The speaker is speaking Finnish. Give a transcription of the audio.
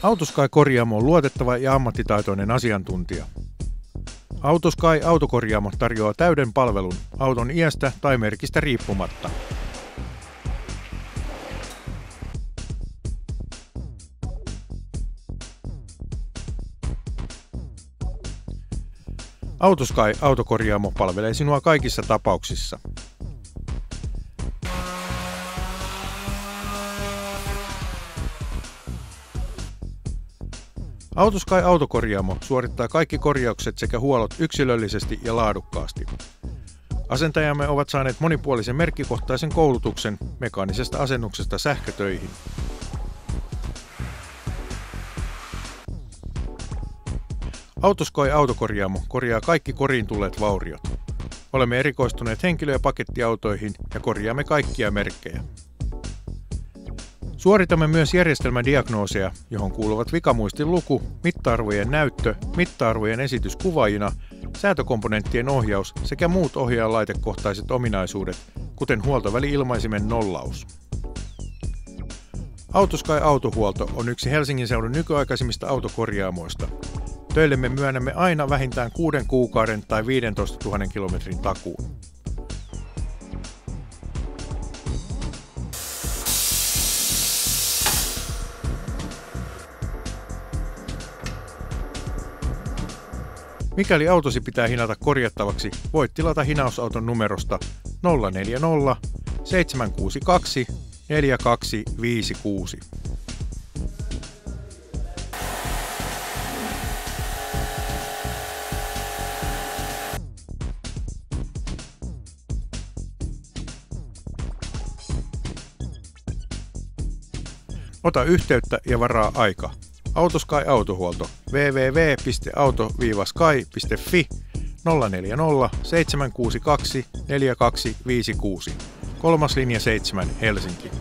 Autosky Korjaamo on luotettava ja ammattitaitoinen asiantuntija. Autosky Autokorjaamo tarjoaa täyden palvelun auton iästä tai merkistä riippumatta. Autosky Autokorjaamo palvelee sinua kaikissa tapauksissa. Autosky Autokorjaamo suorittaa kaikki korjaukset sekä huollot yksilöllisesti ja laadukkaasti. Asentajamme ovat saaneet monipuolisen merkkikohtaisen koulutuksen mekaanisesta asennuksesta sähkötöihin. Autosky Autokorjaamo korjaa kaikki koriin tulleet vauriot. Olemme erikoistuneet henkilö- ja pakettiautoihin ja korjaamme kaikkia merkkejä. Suoritamme myös järjestelmädiagnooseja, johon kuuluvat vikamuistin luku, mitta-arvojen näyttö, mitta-arvojen esitys kuvaajina, säätökomponenttien ohjaus sekä muut ohjaajalaitekohtaiset ominaisuudet, kuten huoltoväli-ilmaisimen nollaus. Autosky Autohuolto on yksi Helsingin seudun nykyaikaisimmista autokorjaamoista. Töillemme myönnämme aina vähintään 6 kuukauden tai 15 000 kilometrin takuun. Mikäli autosi pitää hinata korjattavaksi, voit tilata hinausauton numerosta 040 762 4256. Ota yhteyttä ja varaa aika. Autosky Autohuolto www.auto-sky.fi 040 762 4256 3. linja 7 Helsinki.